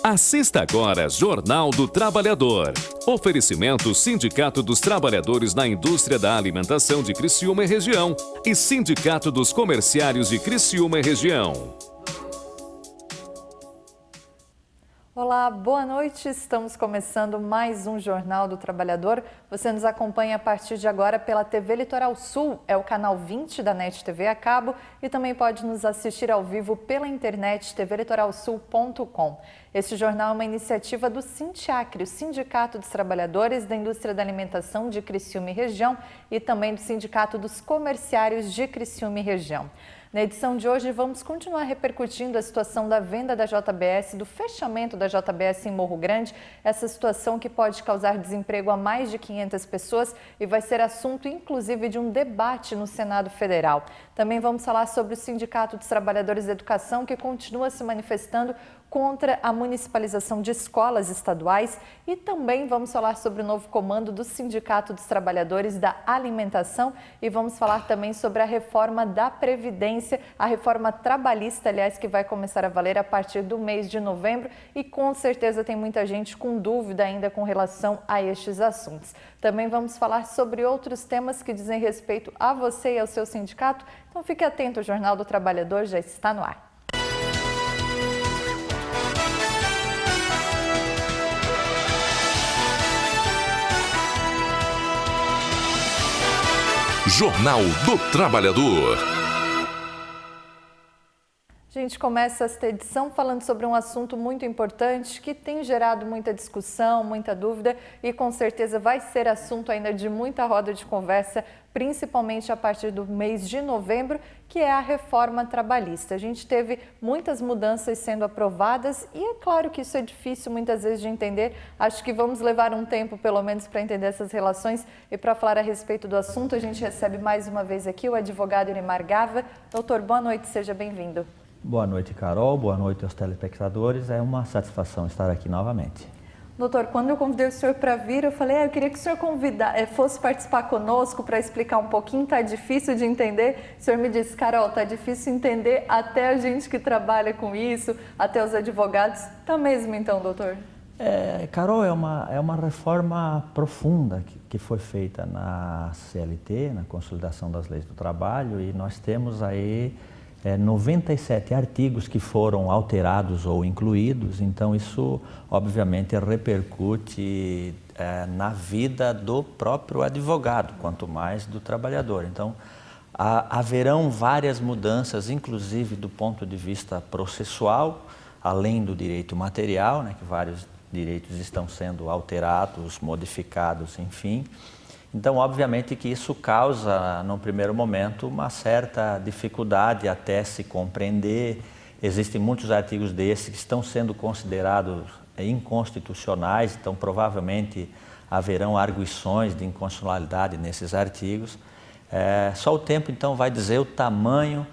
Assista agora Jornal do Trabalhador. Oferecimento Sindicato dos Trabalhadores na Indústria da Alimentação de Criciúma e Região e Sindicato dos Comerciários de Criciúma e Região. Olá, boa noite. Estamos começando mais um Jornal do Trabalhador. Você nos acompanha a partir de agora pela TV Litoral Sul, é o canal 20 da NET TV a cabo e também pode nos assistir ao vivo pela internet tvlitoralsul.com. Este jornal é uma iniciativa do Sintiacre, o Sindicato dos Trabalhadores da Indústria da Alimentação de Criciúma e Região e também do Sindicato dos Comerciários de Criciúma e Região. Na edição de hoje, vamos continuar repercutindo a situação da venda da JBS, do fechamento da JBS em Morro Grande, essa situação que pode causar desemprego a mais de 500 pessoas e vai ser assunto, inclusive, de um debate no Senado Federal. Também vamos falar sobre o Sindicato dos Trabalhadores da Educação, que continua se manifestando contra a municipalização de escolas estaduais e também vamos falar sobre o novo comando do Sindicato dos Trabalhadores da Alimentação e vamos falar também sobre a reforma da Previdência, a reforma trabalhista, aliás, que vai começar a valer a partir do mês de novembro e com certeza tem muita gente com dúvida ainda com relação a estes assuntos. Também vamos falar sobre outros temas que dizem respeito a você e ao seu sindicato, então fique atento, o Jornal do Trabalhador já está no ar. Jornal do Trabalhador. A gente começa esta edição falando sobre um assunto muito importante que tem gerado muita discussão, muita dúvida e com certeza vai ser assunto ainda de muita roda de conversa, principalmente a partir do mês de novembro, que é a reforma trabalhista. A gente teve muitas mudanças sendo aprovadas e é claro que isso é difícil muitas vezes de entender. Acho que vamos levar um tempo pelo menos para entender essas relações e para falar a respeito do assunto a gente recebe mais uma vez aqui o advogado Irimar Gava. Doutor, boa noite, seja bem-vindo. Boa noite, Carol. Boa noite aos telespectadores. É uma satisfação estar aqui novamente. Doutor, quando eu convidei o senhor para vir, eu falei, eu queria que o senhor fosse participar conosco para explicar um pouquinho, tá difícil de entender. O senhor me disse, Carol, tá difícil entender até a gente que trabalha com isso, até os advogados. Tá mesmo então, doutor? Carol, é uma reforma profunda que foi feita na CLT, na Consolidação das Leis do Trabalho, e nós temos aí 97 artigos que foram alterados ou incluídos, então isso obviamente repercute na vida do próprio advogado, quanto mais do trabalhador. Então haverão várias mudanças, inclusive do ponto de vista processual, além do direito material, né, que vários direitos estão sendo alterados, modificados, enfim. Então, obviamente que isso causa, no primeiro momento, uma certa dificuldade até se compreender. Existem muitos artigos desses que estão sendo considerados inconstitucionais, então provavelmente haverão arguições de inconstitucionalidade nesses artigos. Só o tempo, então, vai dizer o tamanho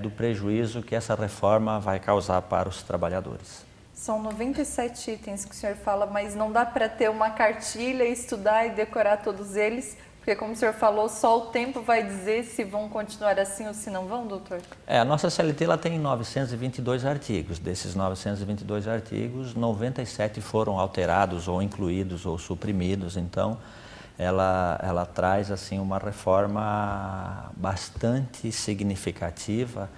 do prejuízo que essa reforma vai causar para os trabalhadores. São 97 itens que o senhor fala, mas não dá para ter uma cartilha, estudar e decorar todos eles, porque como o senhor falou, só o tempo vai dizer se vão continuar assim ou se não vão, doutor? A nossa CLT ela tem 922 artigos. Desses 922 artigos, 97 foram alterados ou incluídos ou suprimidos, então ela traz assim uma reforma bastante significativa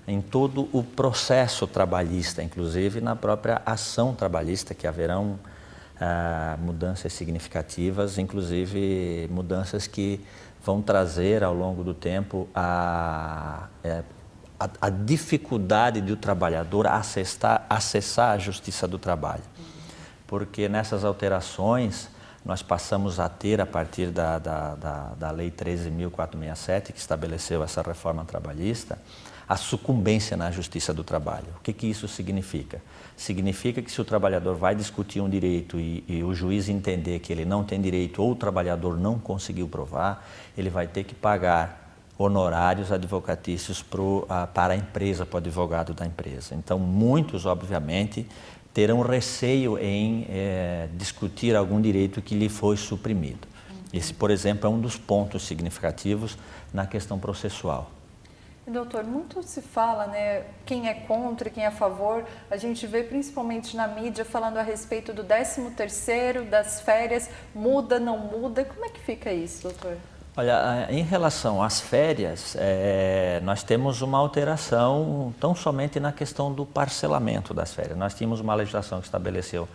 em todo o processo trabalhista, inclusive na própria ação trabalhista, que haverão mudanças significativas, inclusive mudanças que vão trazer ao longo do tempo a dificuldade do trabalhador acessar a justiça do trabalho. Porque nessas alterações nós passamos a ter, a partir da Lei 13.467, que estabeleceu essa reforma trabalhista, a sucumbência na justiça do trabalho. O que isso significa? Significa que se o trabalhador vai discutir um direito e o juiz entender que ele não tem direito ou o trabalhador não conseguiu provar, ele vai ter que pagar honorários advocatícios para a empresa, para o advogado da empresa. Então, muitos, obviamente, terão receio em discutir algum direito que lhe foi suprimido. Esse, por exemplo, é um dos pontos significativos na questão processual. E, doutor, muito se fala, né, quem é contra e quem é a favor. A gente vê principalmente na mídia falando a respeito do 13º, das férias, muda, não muda. Como é que fica isso, doutor? Olha, em relação às férias, nós temos uma alteração tão somente na questão do parcelamento das férias. Nós tínhamos uma legislação que estabeleceu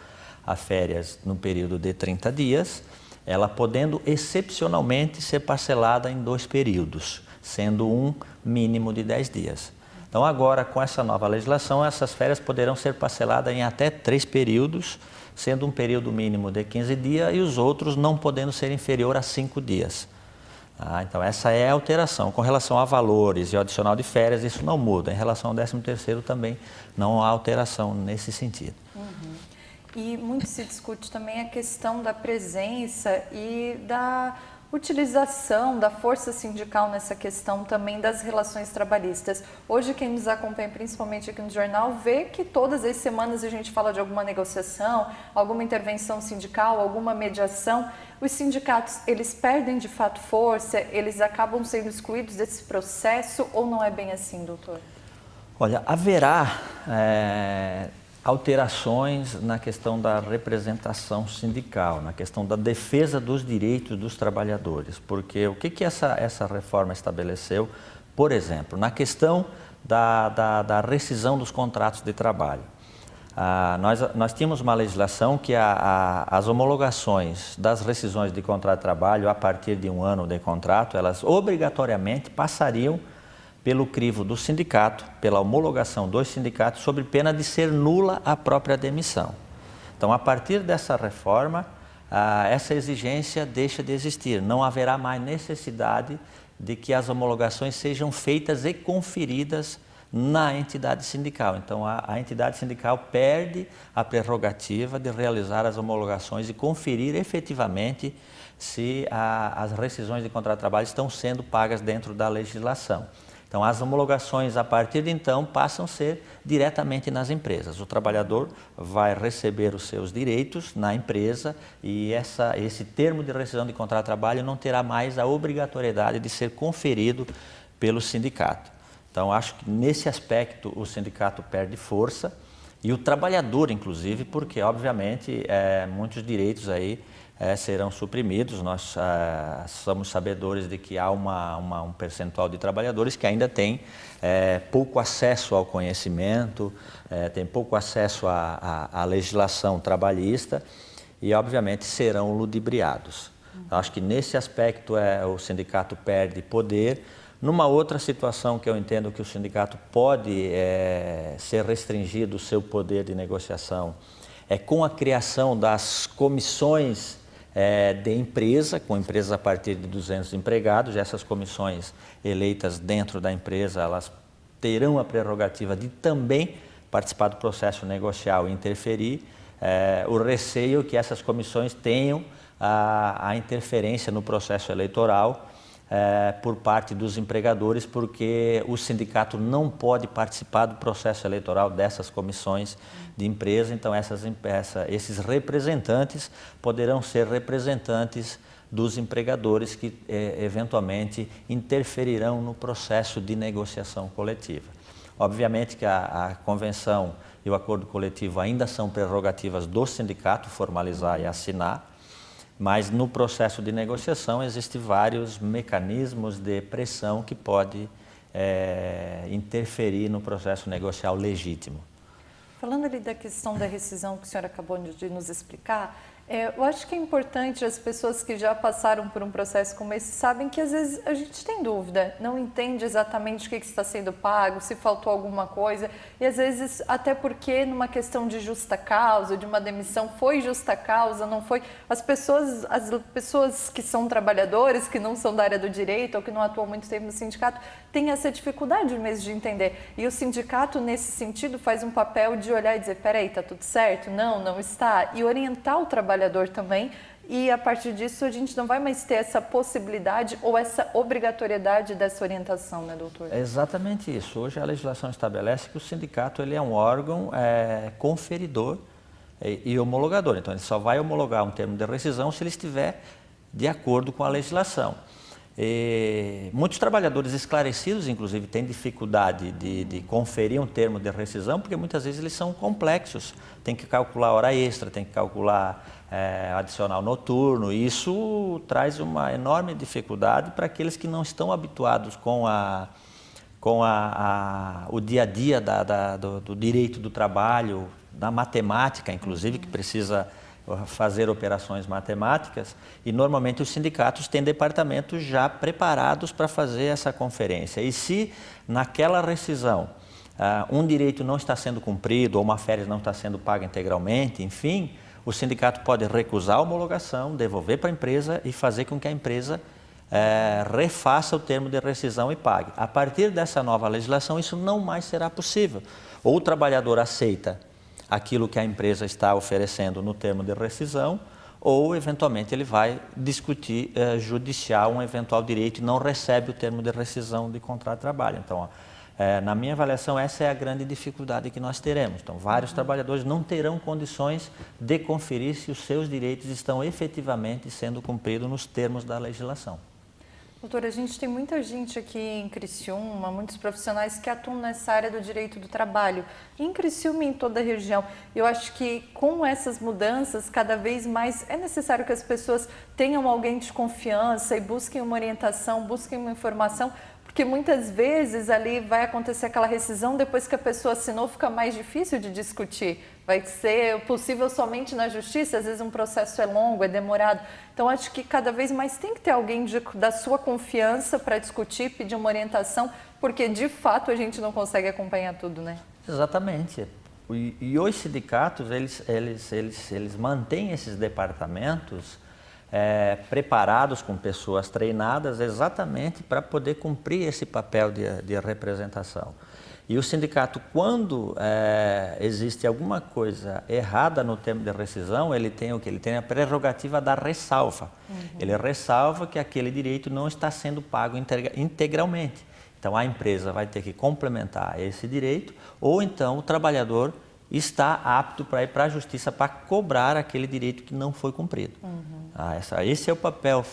as férias no período de 30 dias, ela podendo excepcionalmente ser parcelada em 2 períodos, sendo um mínimo de 10 dias. Então agora, com essa nova legislação, essas férias poderão ser parceladas em até 3 períodos, sendo um período mínimo de 15 dias e os outros não podendo ser inferior a 5 dias. Então essa é a alteração. Com relação a valores e o adicional de férias, isso não muda. Em relação ao 13º também não há alteração nesse sentido. E muito se discute também a questão da presença e da utilização da força sindical nessa questão também das relações trabalhistas. Hoje quem nos acompanha, principalmente aqui no jornal, vê que todas as semanas a gente fala de alguma negociação, alguma intervenção sindical, alguma mediação. Os sindicatos, eles perdem de fato força, eles acabam sendo excluídos desse processo ou não é bem assim, doutor? Olha, haverá alterações na questão da representação sindical, na questão da defesa dos direitos dos trabalhadores, porque o que essa reforma estabeleceu, por exemplo, na questão da rescisão dos contratos de trabalho. Nós tínhamos uma legislação que as homologações das rescisões de contrato de trabalho a partir de 1 ano de contrato, elas obrigatoriamente passariam pelo crivo do sindicato, pela homologação dos sindicatos, sob pena de ser nula a própria demissão. Então, a partir dessa reforma, essa exigência deixa de existir. Não haverá mais necessidade de que as homologações sejam feitas e conferidas na entidade sindical. Então, a entidade sindical perde a prerrogativa de realizar as homologações e conferir efetivamente se as rescisões de contrato de trabalho estão sendo pagas dentro da legislação. Então, as homologações, a partir de então, passam a ser diretamente nas empresas. O trabalhador vai receber os seus direitos na empresa e esse termo de rescisão de contrato de trabalho não terá mais a obrigatoriedade de ser conferido pelo sindicato. Então, acho que nesse aspecto o sindicato perde força e o trabalhador, inclusive, porque, obviamente, muitos direitos aí serão suprimidos. Nós somos sabedores de que há um percentual de trabalhadores que ainda tem pouco acesso ao conhecimento, tem pouco acesso à legislação trabalhista e, obviamente, serão ludibriados. Então, acho que nesse aspecto o sindicato perde poder. Numa outra situação que eu entendo que o sindicato pode ser restringido o seu poder de negociação é com a criação das comissões de empresa, com empresas a partir de 200 empregados. Essas comissões eleitas dentro da empresa, elas terão a prerrogativa de também participar do processo negocial e interferir. O receio é que essas comissões tenham a interferência no processo eleitoral por parte dos empregadores, porque o sindicato não pode participar do processo eleitoral dessas comissões de empresa. Então, esses representantes poderão ser representantes dos empregadores que eventualmente interferirão no processo de negociação coletiva. Obviamente que a convenção e o acordo coletivo ainda são prerrogativas do sindicato formalizar e assinar, mas no processo de negociação existem vários mecanismos de pressão que podem interferir no processo negocial legítimo. Falando ali da questão da rescisão que o senhor acabou de nos explicar, eu acho que é importante as pessoas que já passaram por um processo como esse sabem que às vezes a gente tem dúvida, não entende exatamente o que está sendo pago, se faltou alguma coisa, e às vezes até porque numa questão de justa causa, de uma demissão, foi justa causa, não foi, as pessoas que são trabalhadores, que não são da área do direito ou que não atuam muito tempo no sindicato, têm essa dificuldade mesmo de entender. E o sindicato, nesse sentido, faz um papel de olhar e dizer, peraí, está tudo certo? Não, não está. E orientar o trabalhador também, e a partir disso a gente não vai mais ter essa possibilidade ou essa obrigatoriedade dessa orientação, né, doutor? É exatamente isso. Hoje a legislação estabelece que o sindicato ele é um órgão conferidor e homologador. Então ele só vai homologar um termo de rescisão se ele estiver de acordo com a legislação. Muitos trabalhadores esclarecidos, inclusive, têm dificuldade de conferir um termo de rescisão, porque muitas vezes eles são complexos. Tem que calcular hora extra, tem que calcular adicional noturno. E isso traz uma enorme dificuldade para aqueles que não estão habituados com o dia a dia do direito do trabalho, da matemática, inclusive, que precisa fazer operações matemáticas, e normalmente os sindicatos têm departamentos já preparados para fazer essa conferência. E se naquela rescisão um direito não está sendo cumprido ou uma férias não está sendo paga integralmente, enfim, o sindicato pode recusar a homologação, devolver para a empresa e fazer com que a empresa refaça o termo de rescisão e pague. A partir dessa nova legislação, isso não mais será possível. Ou o trabalhador aceita aquilo que a empresa está oferecendo no termo de rescisão, ou eventualmente ele vai discutir judicial um eventual direito e não recebe o termo de rescisão de contrato de trabalho. Então, na minha avaliação, essa é a grande dificuldade que nós teremos. Então, vários trabalhadores não terão condições de conferir se os seus direitos estão efetivamente sendo cumpridos nos termos da legislação. Doutora, a gente tem muita gente aqui em Criciúma, muitos profissionais que atuam nessa área do direito do trabalho, em Criciúma e em toda a região. Eu acho que com essas mudanças, cada vez mais é necessário que as pessoas tenham alguém de confiança e busquem uma orientação, busquem uma informação, porque muitas vezes ali vai acontecer aquela rescisão, depois que a pessoa assinou fica mais difícil de discutir. Vai ser possível somente na justiça, às vezes um processo é longo, é demorado. Então acho que cada vez mais tem que ter alguém da sua confiança para discutir, pedir uma orientação, porque de fato a gente não consegue acompanhar tudo, né? Exatamente. E os sindicatos, eles mantêm esses departamentos preparados com pessoas treinadas exatamente para poder cumprir esse papel de representação. E o sindicato, quando existe alguma coisa errada no termo de rescisão, ele tem o quê? Ele tem a prerrogativa da ressalva. Ele ressalva que aquele direito não está sendo pago integralmente. Então, a empresa vai ter que complementar esse direito, ou então o trabalhador está apto para ir para a justiça para cobrar aquele direito que não foi cumprido. Esse é o papel,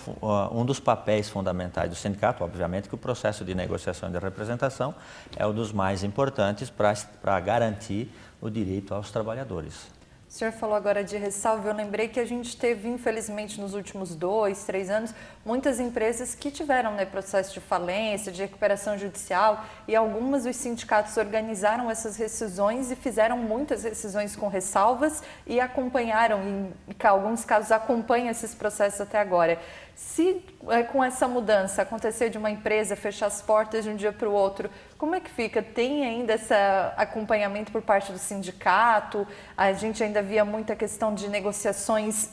um dos papéis fundamentais do sindicato. Obviamente que o processo de negociação e de representação é um dos mais importantes para garantir o direito aos trabalhadores. O senhor falou agora de ressalva, eu lembrei que a gente teve, infelizmente, nos últimos 2, 3 anos, muitas empresas que tiveram processo de falência, de recuperação judicial, e algumas os sindicatos organizaram essas rescisões e fizeram muitas rescisões com ressalvas e acompanharam, em alguns casos acompanham esses processos até agora. Se com essa mudança acontecer de uma empresa fechar as portas de um dia para o outro, como é que fica? Tem ainda esse acompanhamento por parte do sindicato? A gente ainda via muita questão de negociações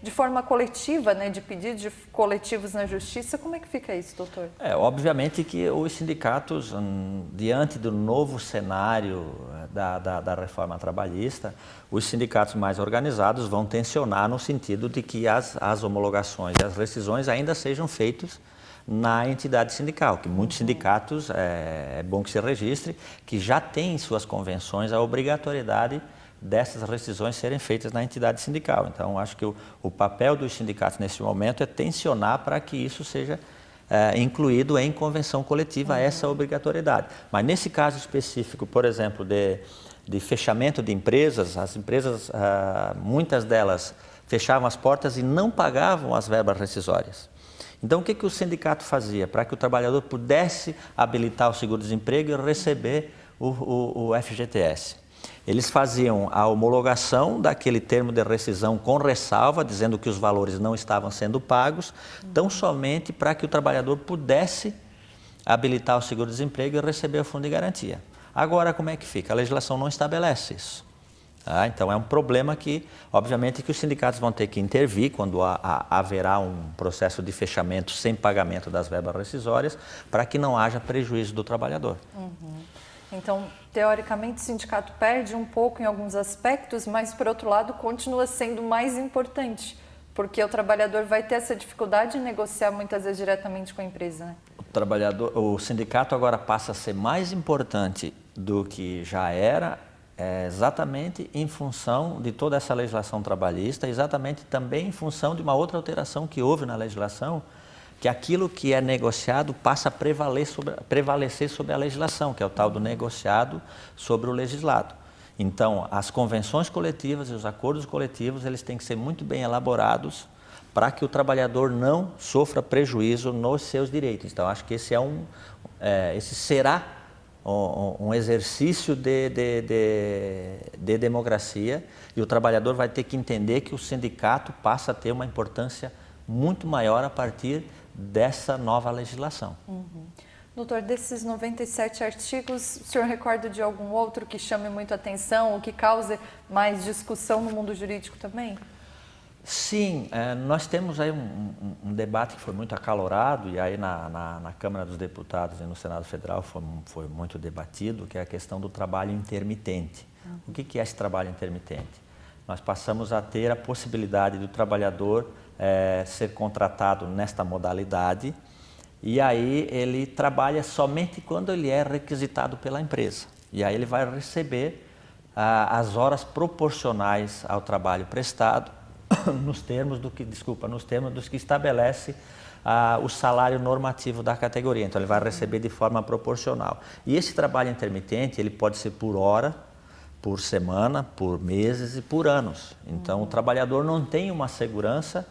de forma coletiva, de pedidos coletivos na justiça. Como é que fica isso, doutor? Obviamente que os sindicatos, diante do novo cenário da reforma trabalhista, os sindicatos mais organizados vão tensionar no sentido de que as homologações e as rescisões ainda sejam feitas na entidade sindical, que muitos sindicatos, é bom que se registre, que já têm em suas convenções a obrigatoriedade dessas rescisões serem feitas na entidade sindical. Então, acho que o papel dos sindicatos nesse momento é tensionar para que isso seja incluído em convenção coletiva, essa obrigatoriedade. Mas nesse caso específico, por exemplo, de fechamento de empresas, as empresas, muitas delas fechavam as portas e não pagavam as verbas rescisórias. Então, o que o sindicato fazia? Para que o trabalhador pudesse habilitar o seguro-desemprego e receber o FGTS. Eles faziam a homologação daquele termo de rescisão com ressalva, dizendo que os valores não estavam sendo pagos, tão somente para que o trabalhador pudesse habilitar o seguro-desemprego e receber o fundo de garantia. Agora, como é que fica? A legislação não estabelece isso. Então, é um problema que, obviamente, que os sindicatos vão ter que intervir quando haverá um processo de fechamento sem pagamento das verbas rescisórias, para que não haja prejuízo do trabalhador. Então, teoricamente, o sindicato perde um pouco em alguns aspectos, mas, por outro lado, continua sendo mais importante, porque o trabalhador vai ter essa dificuldade de negociar muitas vezes diretamente com a empresa, né? O sindicato agora passa a ser mais importante do que já era, exatamente em função de toda essa legislação trabalhista, exatamente também em função de uma outra alteração que houve na legislação, que aquilo que é negociado passa a prevalecer sobre a legislação, que é o tal do negociado sobre o legislado. Então, as convenções coletivas e os acordos coletivos, eles têm que ser muito bem elaborados para que o trabalhador não sofra prejuízo nos seus direitos. Então, acho que esse será um exercício de democracia, e o trabalhador vai ter que entender que o sindicato passa a ter uma importância muito maior a partir dessa nova legislação. Doutor, desses 97 artigos, o senhor recorda de algum outro que chame muito atenção ou que cause mais discussão no mundo jurídico também? Sim, nós temos aí um debate que foi muito acalorado, e aí na Câmara dos Deputados e no Senado Federal foi muito debatido, que é a questão do trabalho intermitente. O que é esse trabalho intermitente? Nós passamos a ter a possibilidade do trabalhador ser contratado nesta modalidade, e aí ele trabalha somente quando ele é requisitado pela empresa. E aí ele vai receber as horas proporcionais ao trabalho prestado, nos termos dos que estabelece o salário normativo da categoria. Então ele vai receber de forma proporcional. E esse trabalho intermitente, ele pode ser por hora, por semana, por meses e por anos. Então o trabalhador não tem uma segurança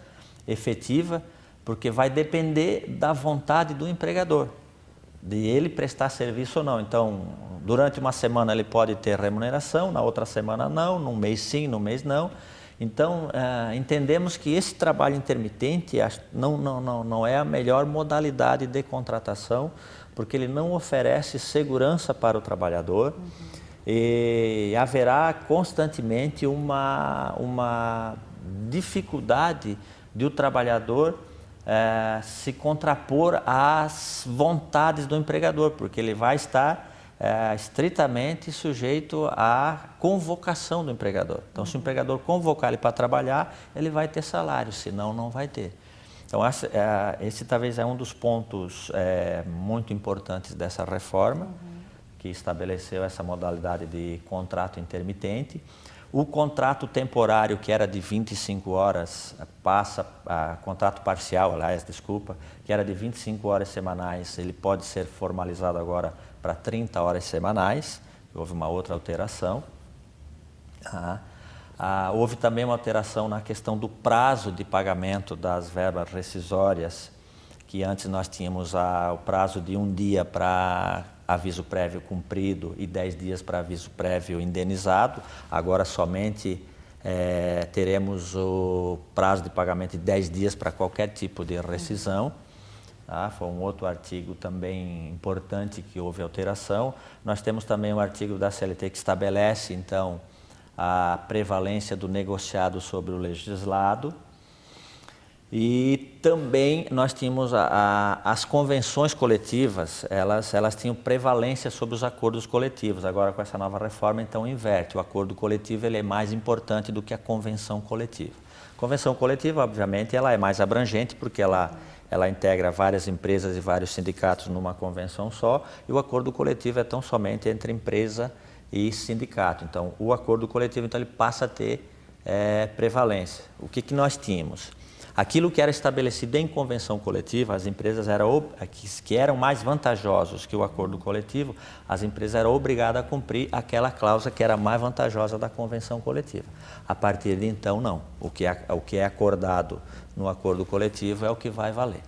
efetiva, porque vai depender da vontade do empregador, de ele prestar serviço ou não. Então, durante uma semana ele pode ter remuneração, na outra semana não, num mês sim, num mês não. Então, entendemos que esse trabalho intermitente não é a melhor modalidade de contratação, porque ele não oferece segurança para o trabalhador, e haverá constantemente uma dificuldade de o trabalhador se contrapor às vontades do empregador, porque ele vai estar estritamente sujeito à convocação do empregador. Então, se o empregador convocar ele para trabalhar, ele vai ter salário, senão não vai ter. Então, esse talvez é um dos pontos muito importantes dessa reforma, que estabeleceu essa modalidade de contrato intermitente. O contrato temporário, que era de 25 horas, contrato parcial, que era de 25 horas semanais, ele pode ser formalizado agora para 30 horas semanais. Houve uma outra alteração. Houve também uma alteração na questão do prazo de pagamento das verbas rescisórias, que antes nós tínhamos o prazo de 1 dia para aviso prévio cumprido e 10 dias para aviso prévio indenizado. Agora somente teremos o prazo de pagamento de 10 dias para qualquer tipo de rescisão. Foi um outro artigo também importante que houve alteração. Nós temos também um artigo da CLT que estabelece, então, a prevalência do negociado sobre o legislado. E também nós tínhamos as convenções coletivas, elas tinham prevalência sobre os acordos coletivos. Agora, com essa nova reforma, então inverte. O acordo coletivo ele é mais importante do que a convenção coletiva. A convenção coletiva, obviamente, ela é mais abrangente, porque ela integra várias empresas e vários sindicatos numa convenção só, e o acordo coletivo é tão somente entre empresa e sindicato. Então, o acordo coletivo então, ele passa a ter prevalência. O que nós tínhamos? Aquilo que era estabelecido em convenção coletiva, as empresas que eram mais vantajosos que o acordo coletivo, as empresas eram obrigadas a cumprir aquela cláusula que era mais vantajosa da convenção coletiva. A partir de então, não. O que é acordado no acordo coletivo é o que vai valer.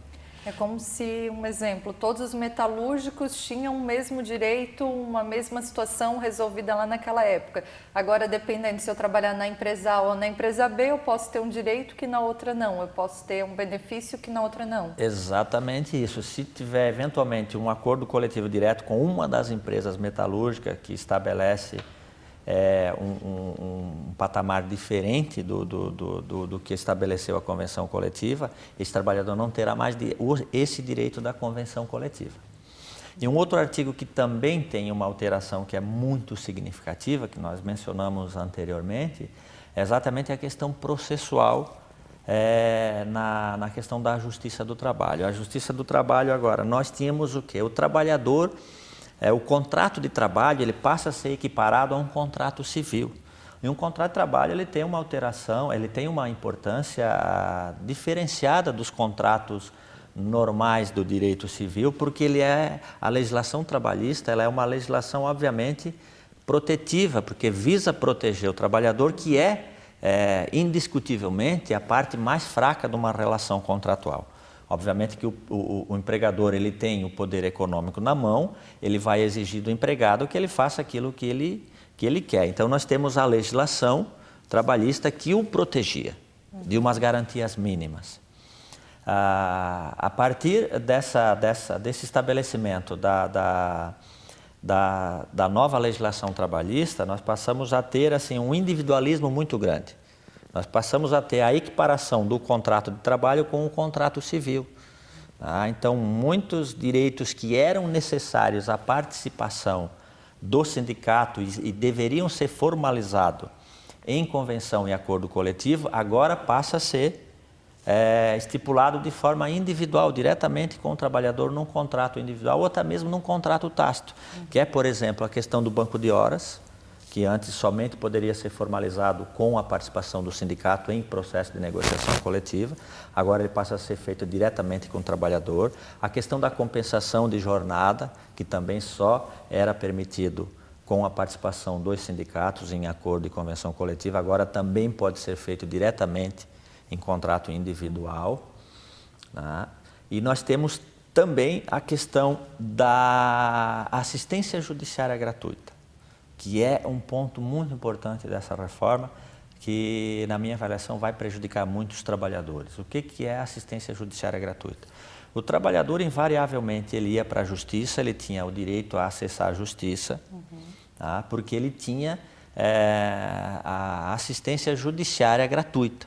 É como se, um exemplo, todos os metalúrgicos tinham o mesmo direito, uma mesma situação resolvida lá naquela época. Agora, dependendo se eu trabalhar na empresa A ou na empresa B, eu posso ter um direito que na outra não, eu posso ter um benefício que na outra não. Exatamente isso. Se tiver, eventualmente, um acordo coletivo direto com uma das empresas metalúrgicas que estabelece um patamar diferente do que estabeleceu a convenção coletiva, esse trabalhador não terá mais esse direito da convenção coletiva. E um outro artigo que também tem uma alteração que é muito significativa, que nós mencionamos anteriormente, é exatamente a questão processual na questão da Justiça do Trabalho. A Justiça do Trabalho agora, nós tínhamos o quê? O trabalhador... o contrato de trabalho ele passa a ser equiparado a um contrato civil. E um contrato de trabalho ele tem uma alteração, ele tem uma importância diferenciada dos contratos normais do direito civil, porque a legislação trabalhista, ela é uma legislação obviamente protetiva, porque visa proteger o trabalhador, que é indiscutivelmente a parte mais fraca de uma relação contratual. Obviamente que o empregador ele tem o poder econômico na mão, ele vai exigir do empregado que ele faça aquilo que ele quer. Então nós temos a legislação trabalhista que o protegia de umas garantias mínimas. A partir desse estabelecimento da nova legislação trabalhista, nós passamos a ter assim, um individualismo muito grande. Nós passamos a ter a equiparação do contrato de trabalho com o contrato civil. Então, muitos direitos que eram necessários à participação do sindicato e deveriam ser formalizados em convenção e acordo coletivo, agora passa a ser estipulado de forma individual, diretamente com o trabalhador num contrato individual ou até mesmo num contrato tácito, que é, por exemplo, a questão do banco de horas, que antes somente poderia ser formalizado com a participação do sindicato em processo de negociação coletiva, agora ele passa a ser feito diretamente com o trabalhador. A questão da compensação de jornada, que também só era permitido com a participação dos sindicatos em acordo e convenção coletiva, agora também pode ser feito diretamente em contrato individual. E nós temos também a questão da assistência judiciária gratuita, que é um ponto muito importante dessa reforma, que na minha avaliação vai prejudicar muitos trabalhadores. O que é assistência judiciária gratuita? O trabalhador invariavelmente ele ia para a justiça, ele tinha o direito a acessar a justiça, porque ele tinha a assistência judiciária gratuita.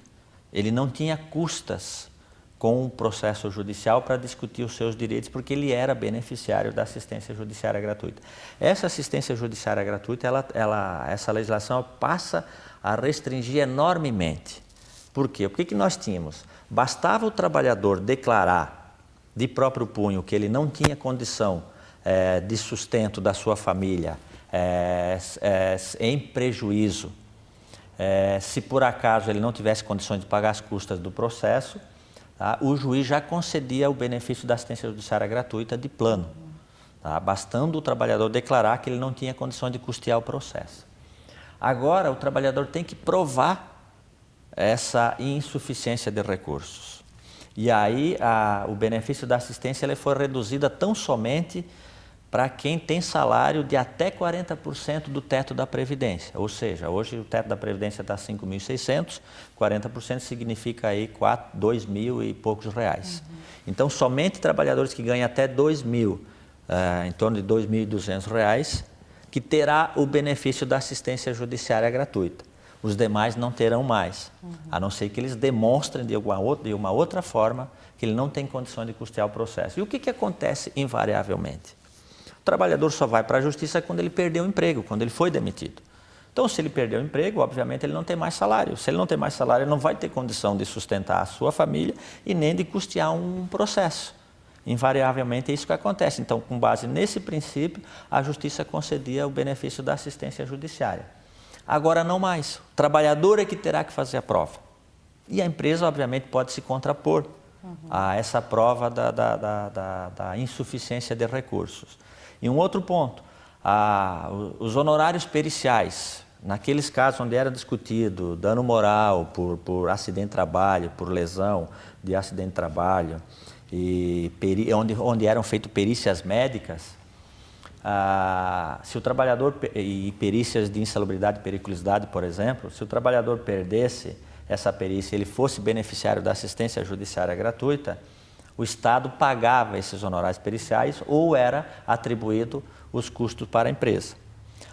Ele não tinha custas com o processo judicial para discutir os seus direitos, porque ele era beneficiário da assistência judiciária gratuita. Essa assistência judiciária gratuita, essa legislação passa a restringir enormemente. Por quê? Porque que nós tínhamos? Bastava o trabalhador declarar de próprio punho que ele não tinha condição de sustento da sua família em prejuízo, se por acaso ele não tivesse condições de pagar as custas do processo, o juiz já concedia o benefício da assistência judiciária gratuita de plano, bastando o trabalhador declarar que ele não tinha condições de custear o processo. Agora, o trabalhador tem que provar essa insuficiência de recursos. E aí, o benefício da assistência ele foi reduzido tão somente para quem tem salário de até 40% do teto da Previdência. Ou seja, hoje o teto da Previdência está 5.600, 40% significa aí 2.000 e poucos reais. Então, somente trabalhadores que ganham até 2.000, em torno de 2.200 reais, que terá o benefício da assistência judiciária gratuita. Os demais não terão mais, a não ser que eles demonstrem de uma outra forma que ele não tem condição de custear o processo. E o que acontece invariavelmente? O trabalhador só vai para a justiça quando ele perdeu o emprego, quando ele foi demitido. Então, se ele perdeu o emprego, obviamente ele não tem mais salário. Se ele não tem mais salário, ele não vai ter condição de sustentar a sua família e nem de custear um processo. Invariavelmente é isso que acontece. Então, com base nesse princípio, a justiça concedia o benefício da assistência judiciária. Agora não mais. O trabalhador é que terá que fazer a prova. E a empresa, obviamente, pode se contrapor a essa prova da insuficiência de recursos. E um outro ponto, os honorários periciais, naqueles casos onde era discutido dano moral por acidente de trabalho, por lesão de acidente de trabalho, e onde eram feitas perícias médicas, se o trabalhador, e perícias de insalubridade e periculosidade, por exemplo, se o trabalhador perdesse essa perícia e ele fosse beneficiário da assistência judiciária gratuita, o Estado pagava esses honorários periciais ou era atribuído os custos para a empresa.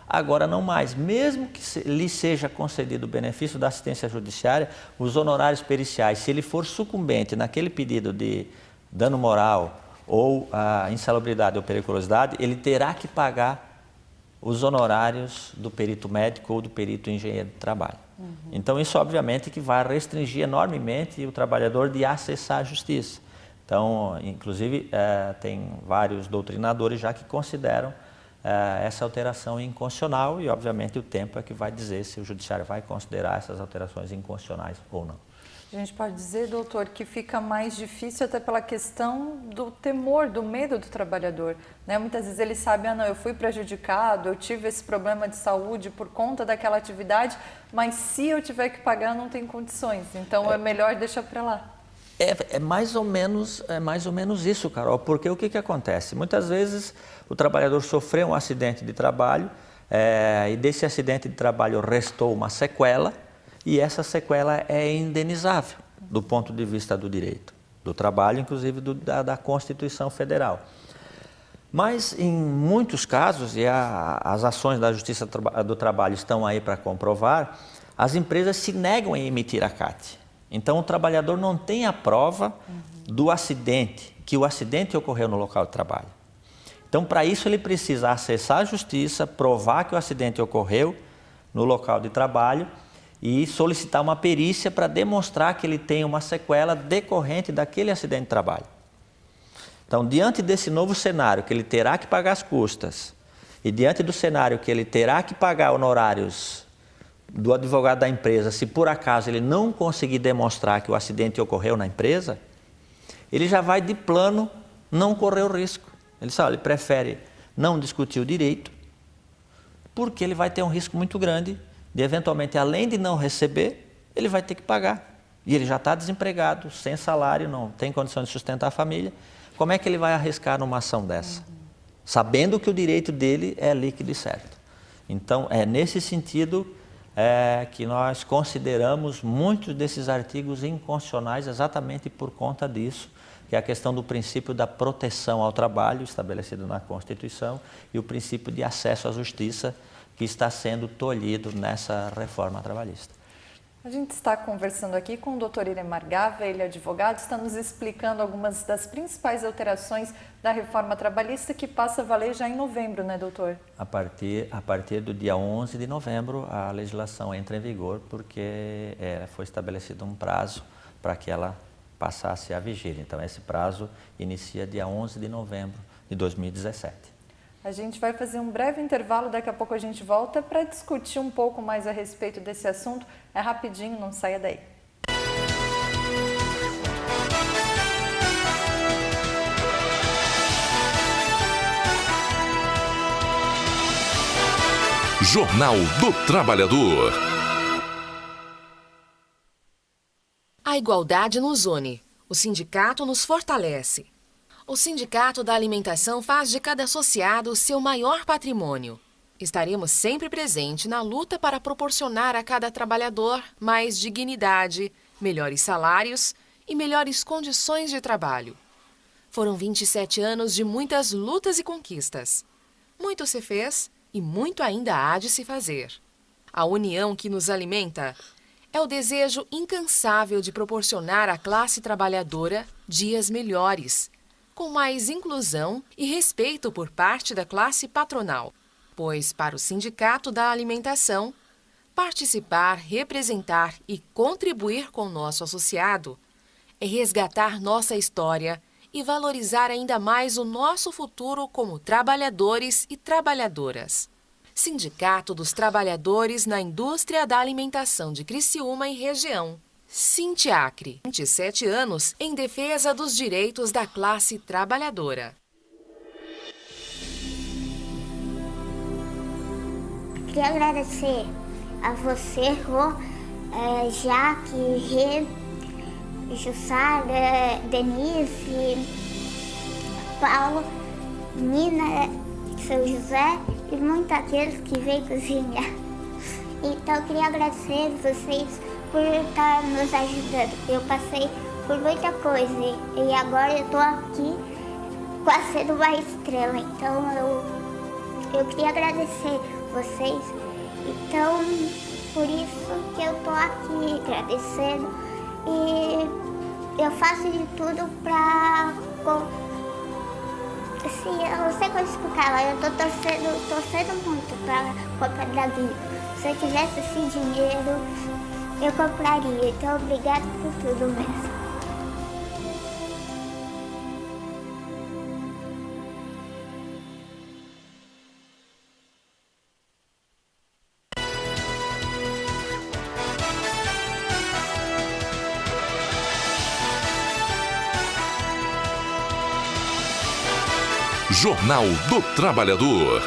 Agora não mais, mesmo que lhe seja concedido o benefício da assistência judiciária, os honorários periciais, se ele for sucumbente naquele pedido de dano moral ou insalubridade ou periculosidade, ele terá que pagar os honorários do perito médico ou do perito engenheiro de trabalho. Então isso obviamente que vai restringir enormemente o trabalhador de acessar a justiça. Então, inclusive, tem vários doutrinadores já que consideram essa alteração inconstitucional e, obviamente, o tempo é que vai dizer se o judiciário vai considerar essas alterações inconstitucionais ou não. A gente pode dizer, doutor, que fica mais difícil até pela questão do temor, do medo do trabalhador, né? Muitas vezes ele sabe, não, eu fui prejudicado, eu tive esse problema de saúde por conta daquela atividade, mas se eu tiver que pagar, não tem condições, então é melhor deixar para lá. É mais ou menos isso, Carol, porque o que acontece? Muitas vezes o trabalhador sofreu um acidente de trabalho e desse acidente de trabalho restou uma sequela, e essa sequela é indenizável do ponto de vista do direito do trabalho, inclusive da Constituição Federal. Mas em muitos casos, e as ações da Justiça do Trabalho estão aí para comprovar, as empresas se negam a emitir a CAT. Então o trabalhador não tem a prova do acidente, que o acidente ocorreu no local de trabalho. Então para isso ele precisa acessar a justiça, provar que o acidente ocorreu no local de trabalho e solicitar uma perícia para demonstrar que ele tem uma sequela decorrente daquele acidente de trabalho. Então, diante desse novo cenário, que ele terá que pagar as custas, e diante do cenário que ele terá que pagar honorários do advogado da empresa, se por acaso ele não conseguir demonstrar que o acidente ocorreu na empresa, ele já vai de plano não correr o risco. Ele prefere não discutir o direito, porque ele vai ter um risco muito grande de, eventualmente, além de não receber, ele vai ter que pagar. E ele já está desempregado, sem salário, não tem condição de sustentar a família. Como é que ele vai arriscar numa ação dessa? Sabendo que o direito dele é líquido e certo. Então, é nesse sentido que nós consideramos muitos desses artigos inconstitucionais exatamente por conta disso, que é a questão do princípio da proteção ao trabalho, estabelecido na Constituição, e o princípio de acesso à justiça, que está sendo tolhido nessa reforma trabalhista. A gente está conversando aqui com o doutor Iremar Gava, ele é advogado, está nos explicando algumas das principais alterações da reforma trabalhista que passa a valer já em novembro, né, doutor? A partir do dia 11 de novembro, a legislação entra em vigor, porque foi estabelecido um prazo para que ela passasse a vigir. Então, esse prazo inicia dia 11 de novembro de 2017. A gente vai fazer um breve intervalo, daqui a pouco a gente volta para discutir um pouco mais a respeito desse assunto. É rapidinho, não saia daí. Jornal do Trabalhador. A igualdade nos une. O sindicato nos fortalece. O Sindicato da Alimentação faz de cada associado seu maior patrimônio. Estaremos sempre presentes na luta para proporcionar a cada trabalhador mais dignidade, melhores salários e melhores condições de trabalho. Foram 27 anos de muitas lutas e conquistas. Muito se fez e muito ainda há de se fazer. A união que nos alimenta é o desejo incansável de proporcionar à classe trabalhadora dias melhores, com mais inclusão e respeito por parte da classe patronal. Pois, para o Sindicato da Alimentação, participar, representar e contribuir com o nosso associado é resgatar nossa história e valorizar ainda mais o nosso futuro como trabalhadores e trabalhadoras. Sindicato dos Trabalhadores na Indústria da Alimentação de Criciúma e Região. Sintiacre, 27 anos em defesa dos direitos da classe trabalhadora. Queria agradecer a você, Rô, Jaque, Rê, Jussara, Denise, Paulo, Nina, seu José e muitos aqueles que veio cozinhar. Então, eu queria agradecer vocês por estar nos ajudando. Eu passei por muita coisa e agora eu estou aqui quase sendo uma estrela. Então eu queria agradecer vocês. Então, por isso que eu estou aqui agradecendo. E eu faço de tudo para... Assim, eu não sei como explicar, mas eu estou torcendo muito para a Copa da Vida. Se eu tivesse esse dinheiro, eu compraria. Então, obrigado por tudo mesmo. Jornal do Trabalhador.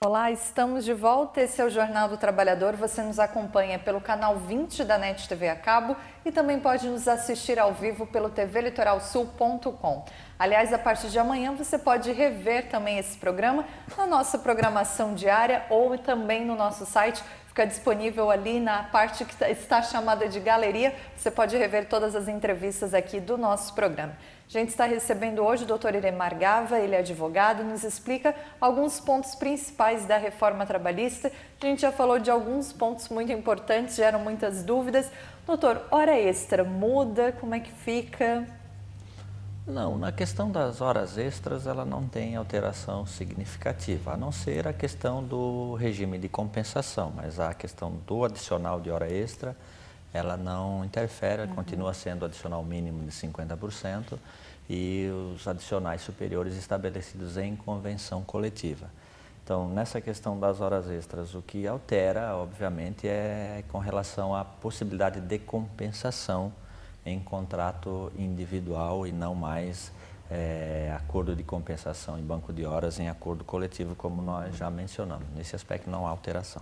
Olá, estamos de volta. Esse é o Jornal do Trabalhador. Você nos acompanha pelo canal 20 da NET TV a cabo e também pode nos assistir ao vivo pelo tvlitoralsul.com. Aliás, a partir de amanhã você pode rever também esse programa na nossa programação diária ou também no nosso site. Fica disponível ali na parte que está chamada de galeria. Você pode rever todas as entrevistas aqui do nosso programa. A gente está recebendo hoje o Dr. Iremar Gava, ele é advogado, nos explica alguns pontos principais da reforma trabalhista. A gente já falou de alguns pontos muito importantes, geram muitas dúvidas. Doutor, hora extra muda? Como é que fica? Não, na questão das horas extras ela não tem alteração significativa, a não ser a questão do regime de compensação, mas a questão do adicional de hora extra, ela não interfere, continua sendo adicional mínimo de 50% e os adicionais superiores estabelecidos em convenção coletiva. Então, nessa questão das horas extras, o que altera, obviamente, é com relação à possibilidade de compensação em contrato individual e não mais acordo de compensação em banco de horas em acordo coletivo, como nós já mencionamos. Nesse aspecto não há alteração.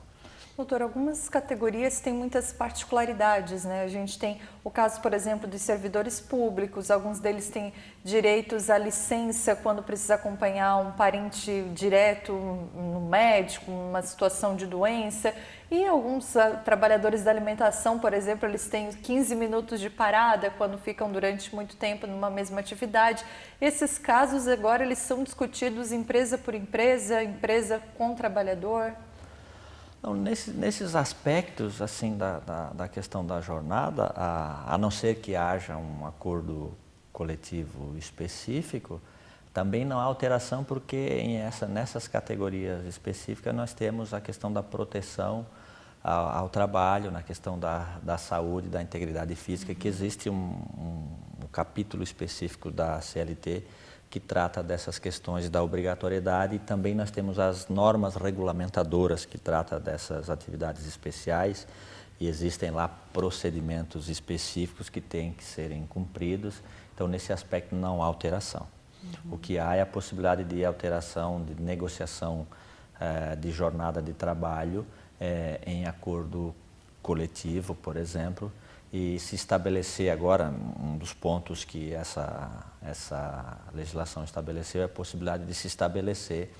Doutor, algumas categorias têm muitas particularidades, né? A gente tem o caso, por exemplo, dos servidores públicos, alguns deles têm direitos à licença quando precisa acompanhar um parente direto no médico, numa situação de doença, e alguns trabalhadores da alimentação, por exemplo, eles têm 15 minutos de parada quando ficam durante muito tempo numa mesma atividade. Esses casos agora eles são discutidos empresa por empresa, empresa com trabalhador? Não, nesses aspectos assim da questão da jornada, a não ser que haja um acordo coletivo específico, também não há alteração porque nessas categorias específicas nós temos a questão da proteção ao trabalho, na questão da saúde, da integridade física, que existe um capítulo específico da CLT que trata dessas questões da obrigatoriedade, e também nós temos as normas regulamentadoras que tratam dessas atividades especiais e existem lá procedimentos específicos que têm que serem cumpridos, então nesse aspecto não há alteração. O que há é a possibilidade de alteração, de negociação de jornada de trabalho em acordo coletivo, por exemplo, e se estabelecer agora, um dos pontos que essa legislação estabeleceu é a possibilidade de se estabelecer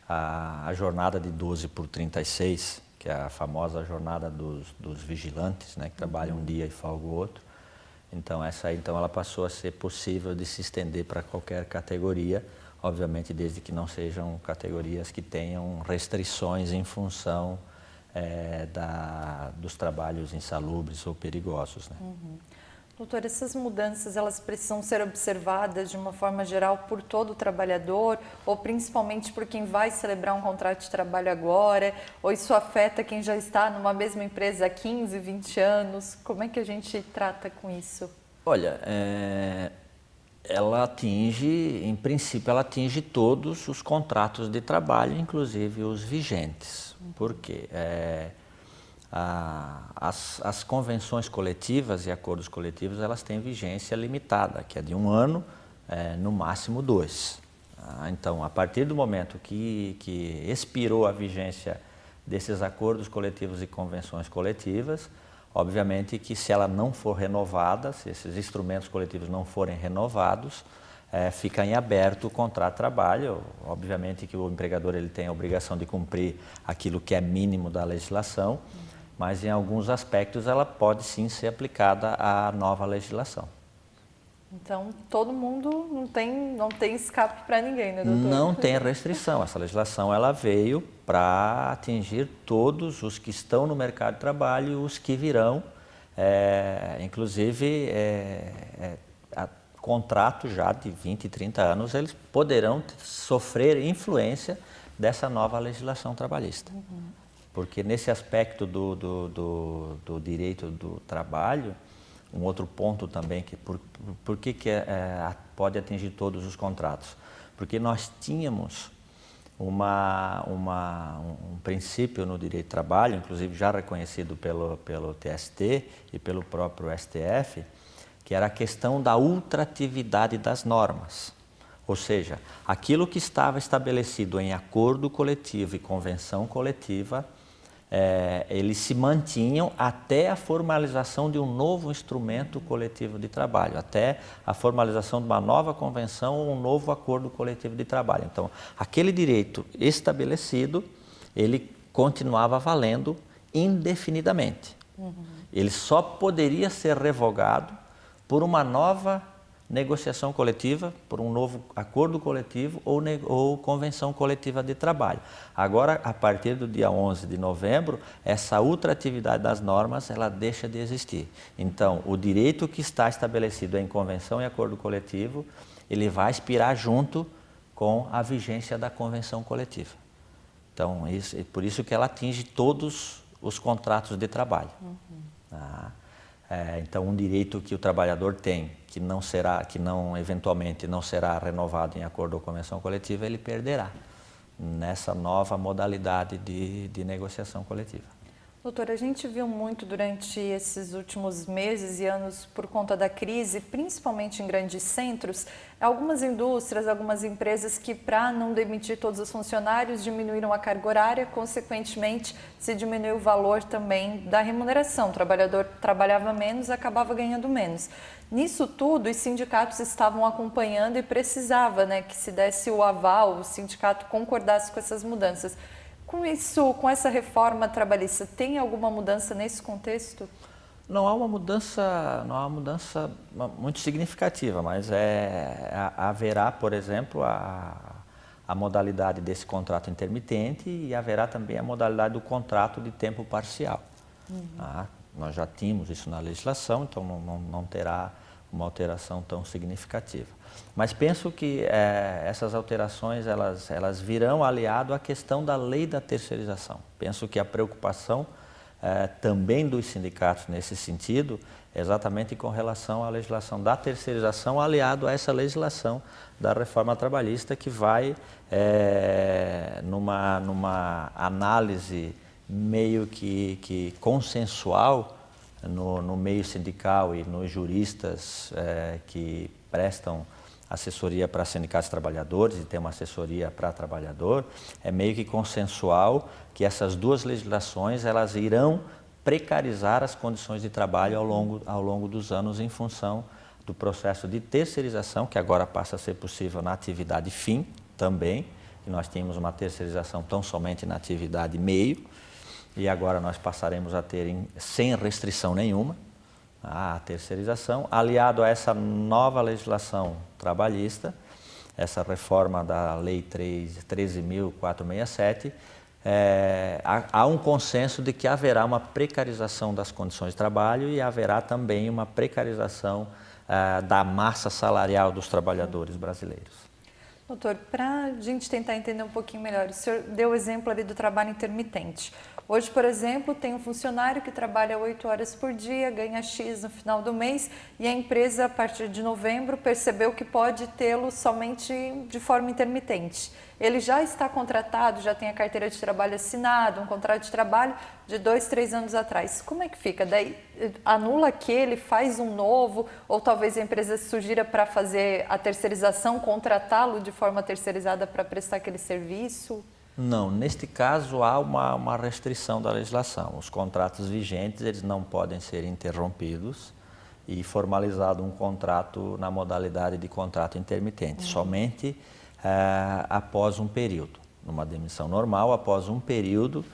a jornada de 12 por 36, que é a famosa jornada dos vigilantes, né, que trabalham um dia e folga o outro. Então, ela passou a ser possível de se estender para qualquer categoria, obviamente desde que não sejam categorias que tenham restrições em função dos trabalhos insalubres ou perigosos, né? Doutor, essas mudanças elas precisam ser observadas de uma forma geral por todo o trabalhador ou principalmente por quem vai celebrar um contrato de trabalho agora, ou isso afeta quem já está numa mesma empresa há 15, 20 anos? Como é que a gente trata com isso? Olha, em princípio, ela atinge todos os contratos de trabalho, inclusive os vigentes. Por quê? As convenções coletivas e acordos coletivos, elas têm vigência limitada, que é de 1 ano, no máximo 2. Então, a partir do momento que expirou a vigência desses acordos coletivos e convenções coletivas, obviamente que se ela não for renovada, se esses instrumentos coletivos não forem renovados, fica em aberto o contrato de trabalho. Obviamente que o empregador ele tem a obrigação de cumprir aquilo que é mínimo da legislação, mas em alguns aspectos ela pode sim ser aplicada à nova legislação. Então, todo mundo não tem escape para ninguém, né, doutor? Não tem restrição. Essa legislação ela veio para atingir todos os que estão no mercado de trabalho e os que virão, inclusive contratos já de 20 e 30 anos, eles poderão sofrer influência dessa nova legislação trabalhista. Porque nesse aspecto do direito do trabalho, um outro ponto também, por que pode atingir todos os contratos? Porque nós tínhamos um princípio no direito do trabalho, inclusive já reconhecido pelo TST e pelo próprio STF, que era a questão da ultratividade das normas. Ou seja, aquilo que estava estabelecido em acordo coletivo e convenção coletiva, eles se mantinham até a formalização de um novo instrumento coletivo de trabalho, até a formalização de uma nova convenção ou um novo acordo coletivo de trabalho. Então, aquele direito estabelecido, ele continuava valendo indefinidamente. Ele só poderia ser revogado por uma nova negociação coletiva, por um novo acordo coletivo ou convenção coletiva de trabalho. Agora, a partir do dia 11 de novembro, essa ultratividade das normas, ela deixa de existir. Então, o direito que está estabelecido em convenção e acordo coletivo, ele vai expirar junto com a vigência da convenção coletiva. Então, por isso que ela atinge todos os contratos de trabalho. Então, um direito que o trabalhador tem, que eventualmente não será renovado em acordo ou convenção coletiva, ele perderá nessa nova modalidade de negociação coletiva. Doutor, a gente viu muito durante esses últimos meses e anos, por conta da crise, principalmente em grandes centros, algumas indústrias, algumas empresas que, para não demitir todos os funcionários, diminuíram a carga horária, consequentemente, se diminuiu o valor também da remuneração. O trabalhador trabalhava menos, acabava ganhando menos. Nisso tudo, os sindicatos estavam acompanhando e precisava, né, que se desse o aval, o sindicato concordasse com essas mudanças. Com isso, com essa reforma trabalhista, tem alguma mudança nesse contexto? Não há uma mudança muito significativa, mas haverá, por exemplo, a modalidade desse contrato intermitente e haverá também a modalidade do contrato de tempo parcial. Nós já tínhamos isso na legislação, então não terá uma alteração tão significativa. Mas penso que essas alterações elas virão aliado à questão da lei da terceirização. Penso que a preocupação também dos sindicatos nesse sentido, exatamente com relação à legislação da terceirização, aliado a essa legislação da reforma trabalhista, que vai numa análise meio que consensual no meio sindical e nos juristas que prestam assessoria para sindicatos trabalhadores e tem uma assessoria para trabalhador, é meio que consensual que essas duas legislações elas irão precarizar as condições de trabalho ao longo dos anos em função do processo de terceirização, que agora passa a ser possível na atividade fim também, e nós tínhamos uma terceirização tão somente na atividade meio, e agora nós passaremos a ter sem restrição nenhuma a terceirização, aliado a essa nova legislação trabalhista, essa reforma da Lei 13.467, há um consenso de que haverá uma precarização das condições de trabalho e haverá também uma precarização da massa salarial dos trabalhadores brasileiros. Doutor, para a gente tentar entender um pouquinho melhor, o senhor deu o exemplo ali do trabalho intermitente. Hoje, por exemplo, tem um funcionário que trabalha 8 horas por dia, ganha X no final do mês e a empresa, a partir de novembro, percebeu que pode tê-lo somente de forma intermitente. Ele já está contratado, já tem a carteira de trabalho assinada, um contrato de trabalho de 2, 3 anos atrás. Como é que fica? Daí anula aquele, faz um novo, ou talvez a empresa sugira para fazer a terceirização, contratá-lo de forma terceirizada para prestar aquele serviço? Não, neste caso há uma restrição da legislação. Os contratos vigentes eles não podem ser interrompidos e formalizado um contrato na modalidade de contrato intermitente, somente após um período. Numa demissão normal, após um período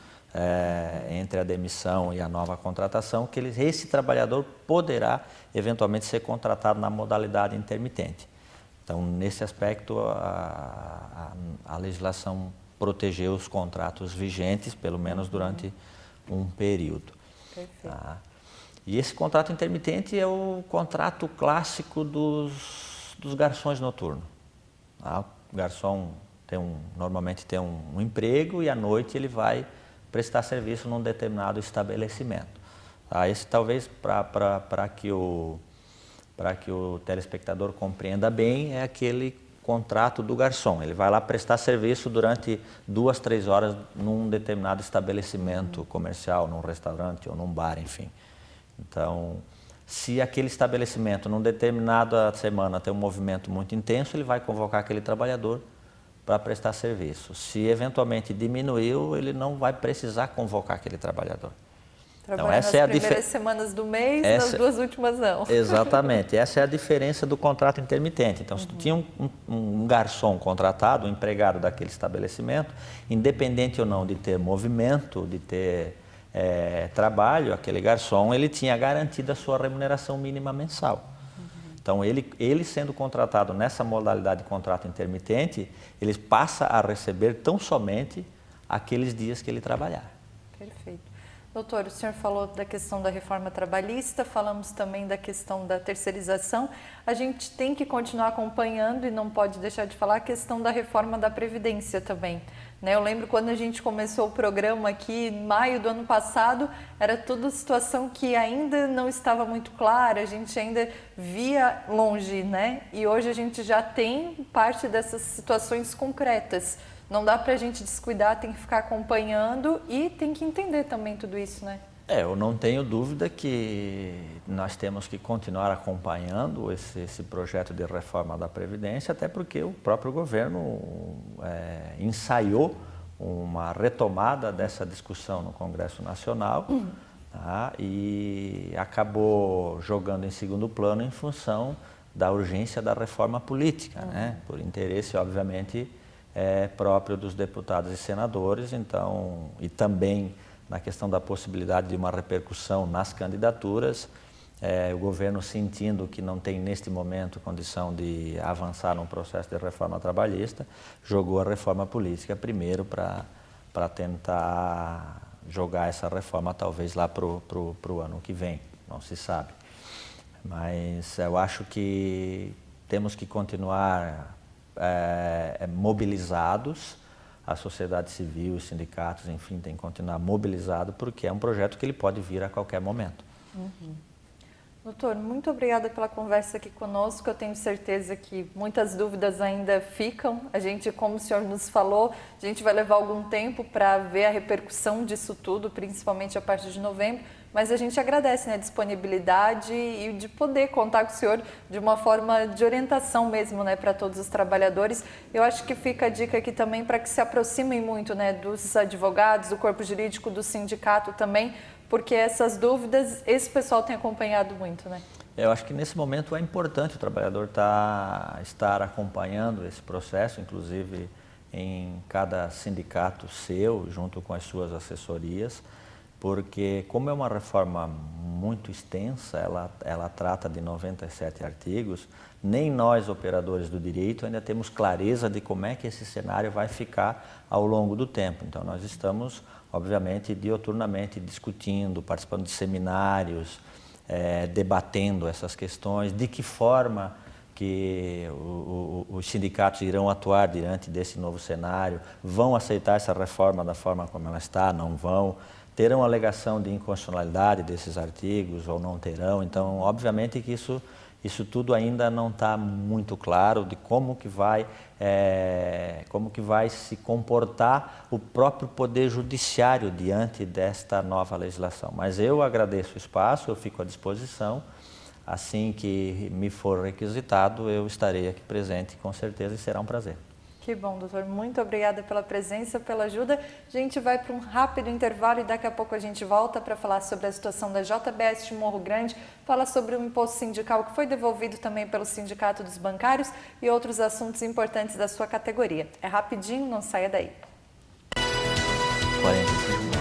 entre a demissão e a nova contratação, que esse trabalhador poderá eventualmente ser contratado na modalidade intermitente. Então, nesse aspecto, a legislação protegeu os contratos vigentes, pelo menos durante um período. Perfeito. E esse contrato intermitente é o contrato clássico dos garçons noturnos. O garçom normalmente tem um emprego e à noite ele vai prestar serviço num determinado estabelecimento. Esse talvez, para que o telespectador compreenda bem, é aquele contrato do garçom. Ele vai lá prestar serviço durante 2, 3 horas num determinado estabelecimento comercial, num restaurante ou num bar, enfim. Então, Se aquele estabelecimento, numa determinada semana, tem um movimento muito intenso, ele vai convocar aquele trabalhador para prestar serviço. Se eventualmente diminuiu, ele não vai precisar convocar aquele trabalhador. Trabalha nas primeiras semanas do mês, nas 2 últimas não. Exatamente, essa é a diferença do contrato intermitente. Então, se tu tinha um garçom contratado, um empregado daquele estabelecimento, independente ou não de ter movimento, de ter trabalho, aquele garçom, ele tinha garantido a sua remuneração mínima mensal. Então, ele sendo contratado nessa modalidade de contrato intermitente, ele passa a receber tão somente aqueles dias que ele trabalhar. Perfeito. Doutor, o senhor falou da questão da reforma trabalhista, falamos também da questão da terceirização. A gente tem que continuar acompanhando e não pode deixar de falar a questão da reforma da Previdência também. Eu lembro quando a gente começou o programa aqui em maio do ano passado, era toda situação que ainda não estava muito clara, a gente ainda via longe, né? E hoje a gente já tem parte dessas situações concretas. Não dá para a gente descuidar, tem que ficar acompanhando e tem que entender também tudo isso, né? Eu não tenho dúvida que nós temos que continuar acompanhando esse projeto de reforma da Previdência, até porque o próprio governo ensaiou uma retomada dessa discussão no Congresso Nacional, tá? E acabou jogando em segundo plano em função da urgência da reforma política, né? Por interesse, obviamente, próprio dos deputados e senadores, então, e também na questão da possibilidade de uma repercussão nas candidaturas, o governo sentindo que não tem neste momento condição de avançar num processo de reforma trabalhista, jogou a reforma política primeiro para tentar jogar essa reforma talvez lá para o ano que vem, não se sabe. Mas eu acho que temos que continuar mobilizados, a sociedade civil, os sindicatos, enfim, tem que continuar mobilizado, porque é um projeto que ele pode vir a qualquer momento. Doutor, muito obrigada pela conversa aqui conosco. Eu tenho certeza que muitas dúvidas ainda ficam. A gente, como o senhor nos falou, a gente vai levar algum tempo para ver a repercussão disso tudo, principalmente a partir de novembro. Mas a gente agradece, né, a disponibilidade e de poder contar com o senhor de uma forma de orientação mesmo, né, para todos os trabalhadores. Eu acho que fica a dica aqui também para que se aproximem muito, né, dos advogados, do corpo jurídico, do sindicato também, porque essas dúvidas, esse pessoal tem acompanhado muito, né? Eu acho que nesse momento é importante o trabalhador estar acompanhando esse processo, inclusive em cada sindicato seu, junto com as suas assessorias, porque como é uma reforma muito extensa, ela trata de 97 artigos, nem nós, operadores do direito, ainda temos clareza de como é que esse cenário vai ficar ao longo do tempo. Então, nós estamos, obviamente, dioturnamente discutindo, participando de seminários, debatendo essas questões, de que forma que os sindicatos irão atuar diante desse novo cenário, vão aceitar essa reforma da forma como ela está, não vão, terão alegação de inconstitucionalidade desses artigos ou não terão. Então, obviamente que isso tudo ainda não está muito claro de como que vai se comportar o próprio Poder Judiciário diante desta nova legislação. Mas eu agradeço o espaço, eu fico à disposição. Assim que me for requisitado, eu estarei aqui presente com certeza e será um prazer. Que bom, doutor. Muito obrigada pela presença, pela ajuda. A gente vai para um rápido intervalo e daqui a pouco a gente volta para falar sobre a situação da JBS de Morro Grande, fala sobre o imposto sindical que foi devolvido também pelo Sindicato dos Bancários e outros assuntos importantes da sua categoria. É rapidinho, não saia daí. 45 minutos.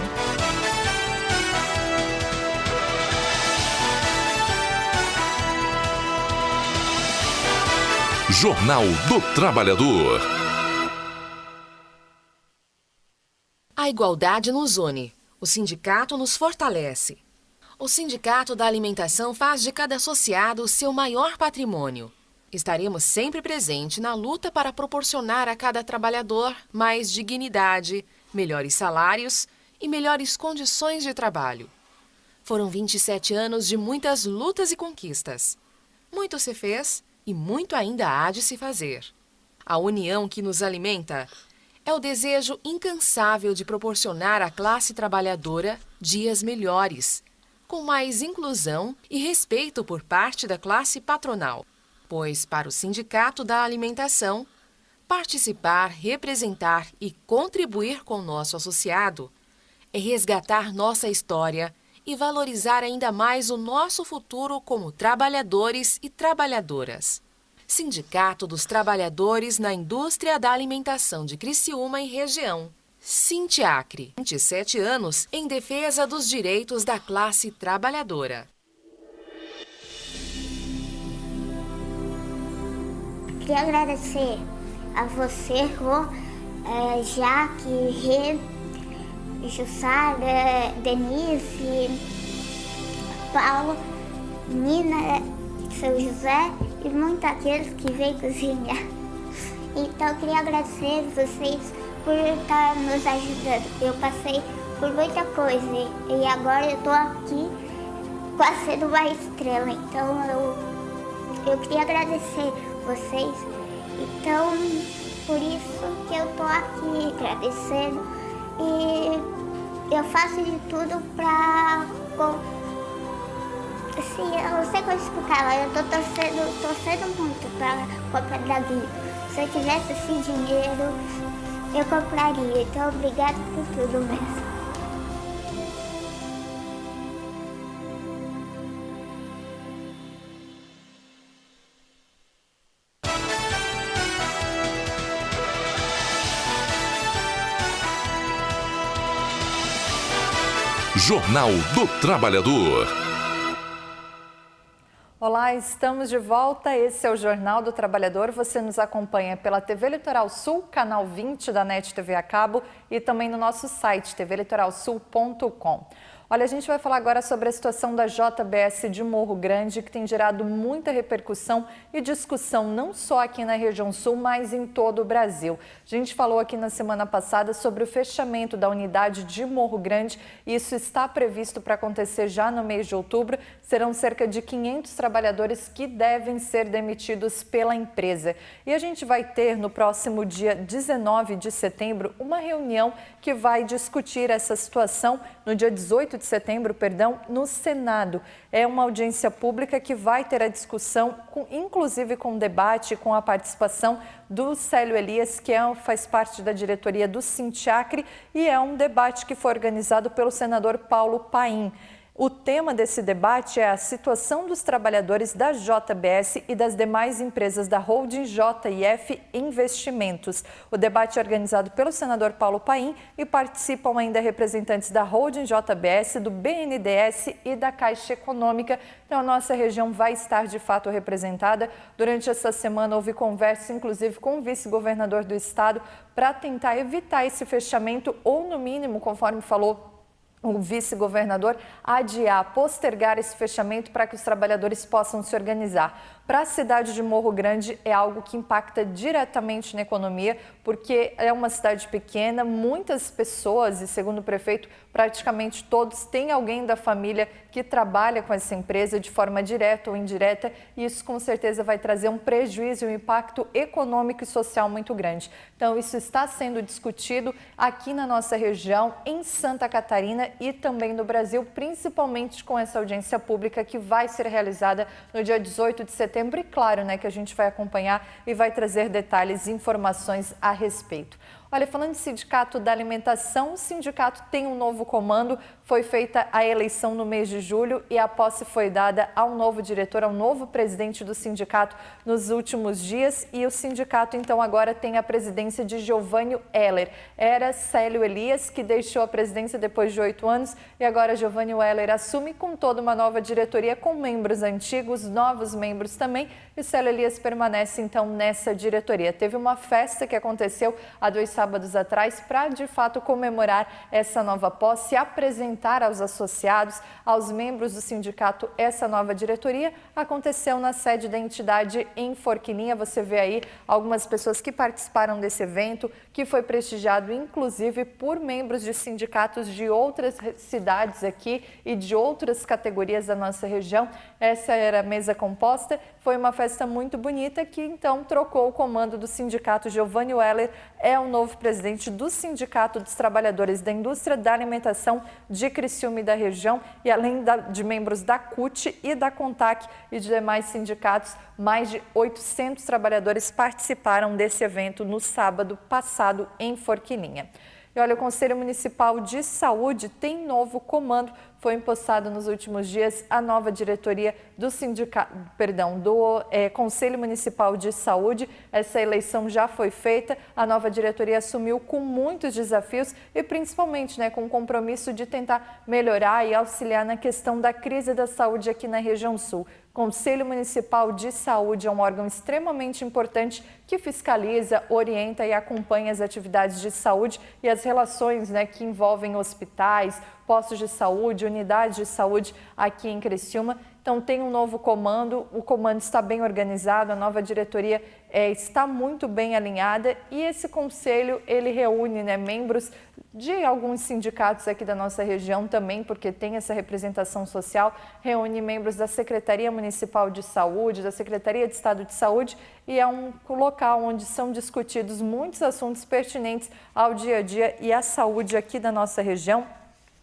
Jornal do Trabalhador. A igualdade nos une. O sindicato nos fortalece. O Sindicato da Alimentação faz de cada associado o seu maior patrimônio. Estaremos sempre presentes na luta para proporcionar a cada trabalhador mais dignidade, melhores salários e melhores condições de trabalho. Foram 27 anos de muitas lutas e conquistas. Muito se fez e muito ainda há de se fazer. A união que nos alimenta é o desejo incansável de proporcionar à classe trabalhadora dias melhores, com mais inclusão e respeito por parte da classe patronal. Pois, para o Sindicato da Alimentação, participar, representar e contribuir com o nosso associado é resgatar nossa história e valorizar ainda mais o nosso futuro como trabalhadores e trabalhadoras. Sindicato dos Trabalhadores na Indústria da Alimentação de Criciúma e Região. Sindiacre, 27 anos em defesa dos direitos da classe trabalhadora. Queria agradecer a você, Rô, Jaque, Rê, Jussara, Denise, Paulo, Nina, seu José e muitos aqueles que veio cozinhar. Então, eu queria agradecer vocês por estar nos ajudando. Eu passei por muita coisa e agora eu estou aqui quase sendo uma estrela. Então, eu queria agradecer vocês. Então, por isso que eu estou aqui agradecendo. E eu faço de tudo para... Assim, eu não sei como explicar, mas eu estou torcendo muito para comprar da Bia. Se eu tivesse esse dinheiro, eu compraria. Então, obrigado por tudo mesmo. Jornal do Trabalhador. Olá, estamos de volta. Esse é o Jornal do Trabalhador. Você nos acompanha pela TV Litoral Sul, canal 20 da NET TV a cabo e também no nosso site tvlitoralsul.com. Olha, a gente vai falar agora sobre a situação da JBS de Morro Grande, que tem gerado muita repercussão e discussão não só aqui na região sul, mas em todo o Brasil. A gente falou aqui na semana passada sobre o fechamento da unidade de Morro Grande e isso está previsto para acontecer já no mês de outubro. Serão cerca de 500 trabalhadores que devem ser demitidos pela empresa. E a gente vai ter no próximo dia 19 de setembro uma reunião que vai discutir essa situação no dia 18 de setembro, no Senado. É uma audiência pública que vai ter a discussão, inclusive com debate, com a participação do Célio Elias, que faz parte da diretoria do Sindiacre, e é um debate que foi organizado pelo senador Paulo Paim. O tema desse debate é a situação dos trabalhadores da JBS e das demais empresas da holding JF Investimentos. O debate é organizado pelo senador Paulo Paim e participam ainda representantes da holding JBS, do BNDES e da Caixa Econômica. Então, a nossa região vai estar de fato representada. Durante essa semana houve conversa, inclusive, com o vice-governador do estado para tentar evitar esse fechamento ou, no mínimo, conforme falou o vice-governador, adiar, postergar esse fechamento para que os trabalhadores possam se organizar. Para a cidade de Morro Grande é algo que impacta diretamente na economia, porque é uma cidade pequena, muitas pessoas, e segundo o prefeito, praticamente todos têm alguém da família que trabalha com essa empresa de forma direta ou indireta, e isso com certeza vai trazer um prejuízo e um impacto econômico e social muito grande. Então, isso está sendo discutido aqui na nossa região, em Santa Catarina e também no Brasil, principalmente com essa audiência pública que vai ser realizada no dia 18 de setembro. E claro, que a gente vai acompanhar e vai trazer detalhes e informações a respeito. Olha, falando de Sindicato da Alimentação, o sindicato tem um novo comando, foi feita a eleição no mês de julho e a posse foi dada ao novo diretor, ao novo presidente do sindicato nos últimos dias, e o sindicato então agora tem a presidência de Giovânio Heller. Era Célio Elias que deixou a presidência depois de 8 anos e agora Giovânio Heller assume com toda uma nova diretoria com membros antigos, novos membros também, e Célio Elias permanece então nessa diretoria. Teve uma festa que aconteceu há 2 sábados atrás para de fato comemorar essa nova posse e apresentar aos associados, aos membros do sindicato essa nova diretoria. Aconteceu na sede da entidade em Forquilinha. Você vê aí algumas pessoas que participaram desse evento, que foi prestigiado inclusive por membros de sindicatos de outras cidades aqui e de outras categorias da nossa região. Essa era a mesa composta. Foi uma festa muito bonita que então trocou o comando do sindicato. Giovânio Heller é o novo novo presidente do Sindicato dos Trabalhadores da Indústria da Alimentação de Criciúma e da região, e além de membros da CUT e da CONTAC e de demais sindicatos, mais de 800 trabalhadores participaram desse evento no sábado passado em Forquilinha. E olha, o Conselho Municipal de Saúde tem novo comando. Foi empossado nos últimos dias a nova diretoria do Conselho Municipal de Saúde. Essa eleição já foi feita. A nova diretoria assumiu com muitos desafios e principalmente com o compromisso de tentar melhorar e auxiliar na questão da crise da saúde aqui na região sul. Conselho Municipal de Saúde é um órgão extremamente importante que fiscaliza, orienta e acompanha as atividades de saúde e as relações que envolvem hospitais, postos de saúde, unidades de saúde aqui em Criciúma. Então tem um novo comando, o comando está bem organizado, a nova diretoria está muito bem alinhada e esse conselho ele reúne membros de alguns sindicatos aqui da nossa região também, porque tem essa representação social, reúne membros da Secretaria Municipal de Saúde, da Secretaria de Estado de Saúde e é um local onde são discutidos muitos assuntos pertinentes ao dia a dia e à saúde aqui da nossa região.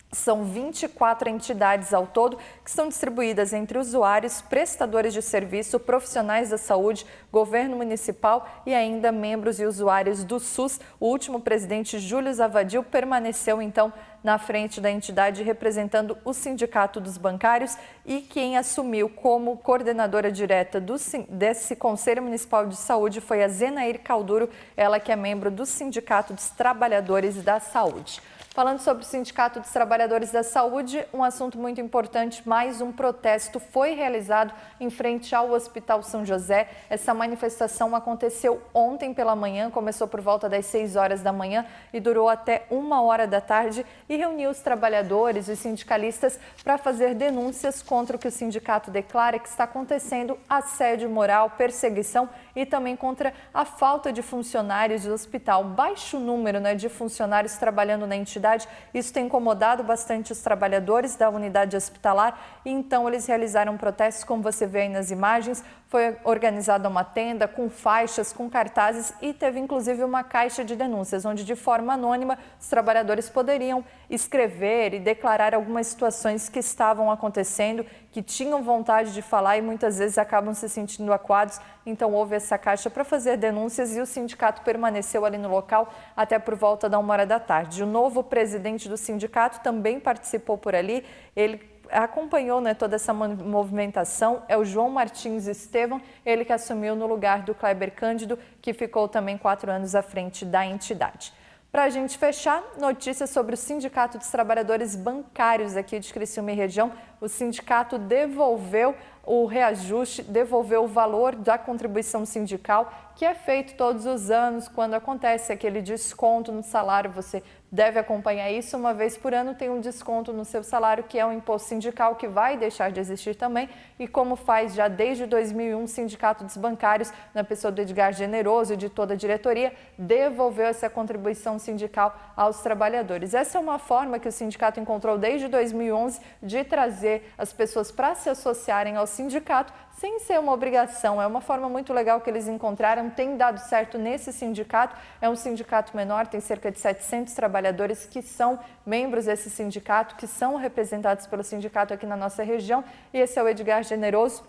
São 24 entidades ao todo que são distribuídas entre usuários, prestadores de serviço, profissionais da saúde, governo municipal e ainda membros e usuários do SUS. O último presidente, Júlio Zavadil, permaneceu então na frente da entidade representando o Sindicato dos Bancários e quem assumiu como coordenadora direta desse Conselho Municipal de Saúde foi a Zenair Calduro, ela que é membro do Sindicato dos Trabalhadores da Saúde. Falando sobre o Sindicato dos Trabalhadores da Saúde, um assunto muito importante, mais um protesto foi realizado em frente ao Hospital São José. Essa manifestação aconteceu ontem pela manhã, começou por volta das 6 horas da manhã e durou até 1h da tarde e reuniu os trabalhadores e sindicalistas para fazer denúncias contra o que o sindicato declara que está acontecendo, assédio moral, perseguição e também contra a falta de funcionários do hospital. Baixo número de funcionários trabalhando na entidade. Isso tem incomodado bastante os trabalhadores da unidade hospitalar e então eles realizaram protestos, como você vê aí nas imagens. Foi organizada uma tenda com faixas, com cartazes e teve inclusive uma caixa de denúncias, onde de forma anônima os trabalhadores poderiam escrever e declarar algumas situações que estavam acontecendo, que tinham vontade de falar e muitas vezes acabam se sentindo acuados. Então houve essa caixa para fazer denúncias e o sindicato permaneceu ali no local até por volta da 1h da tarde. O novo presidente do sindicato também participou por ali, ele acompanhou toda essa movimentação, é o João Martins Estevam, ele que assumiu no lugar do Kleber Cândido, que ficou também 4 anos à frente da entidade. Para a gente fechar, notícias sobre o Sindicato dos Trabalhadores Bancários aqui de Criciúma e região. O sindicato devolveu o reajuste, devolveu o valor da contribuição sindical, que é feito todos os anos, quando acontece aquele desconto no salário. Você deve acompanhar isso, uma vez por ano tem um desconto no seu salário, que é um imposto sindical que vai deixar de existir também, e como faz já desde 2001 o Sindicato dos Bancários, na pessoa do Edgar Generoso e de toda a diretoria, devolveu essa contribuição sindical aos trabalhadores. Essa é uma forma que o sindicato encontrou desde 2011 de trazer as pessoas para se associarem ao sindicato sem ser uma obrigação. É uma forma muito legal que eles encontraram, tem dado certo nesse sindicato. É um sindicato menor, tem cerca de 700 trabalhadores que são membros desse sindicato, que são representados pelo sindicato aqui na nossa região. E esse é o Edgar Generoso.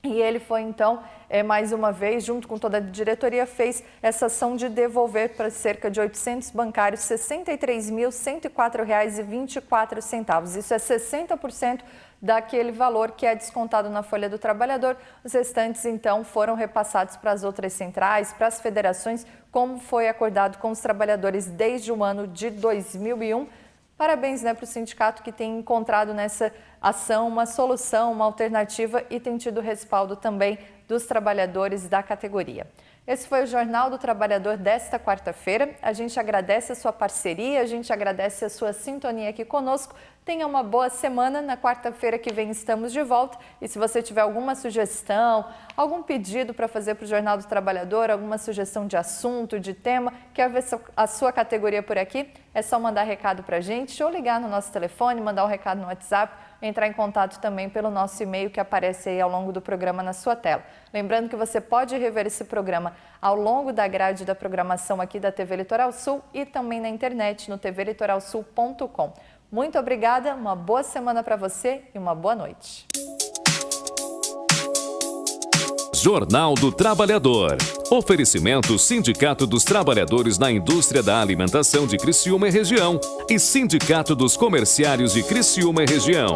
E ele foi, então, mais uma vez, junto com toda a diretoria, fez essa ação de devolver para cerca de 800 bancários R$ 63.104,24. Isso é 60% daquele valor que é descontado na folha do trabalhador. Os restantes, então, foram repassados para as outras centrais, para as federações, como foi acordado com os trabalhadores desde o ano de 2001. Parabéns para o sindicato que tem encontrado nessa ação uma solução, uma alternativa e tem tido respaldo também dos trabalhadores da categoria. Esse foi o Jornal do Trabalhador desta quarta-feira. A gente agradece a sua parceria, a gente agradece a sua sintonia aqui conosco. Tenha uma boa semana. Na quarta-feira que vem estamos de volta. E se você tiver alguma sugestão, algum pedido para fazer para o Jornal do Trabalhador, alguma sugestão de assunto, de tema, quer ver a sua categoria por aqui, é só mandar recado para a gente ou ligar no nosso telefone, mandar um recado no WhatsApp, entrar em contato também pelo nosso e-mail que aparece aí ao longo do programa na sua tela. Lembrando que você pode rever esse programa ao longo da grade da programação aqui da TV Litoral Sul e também na internet no tvlitoralsul.com. Muito obrigada, uma boa semana para você e uma boa noite. Jornal do Trabalhador. Oferecimento Sindicato dos Trabalhadores na Indústria da Alimentação de Criciúma e Região e Sindicato dos Comerciários de Criciúma e Região.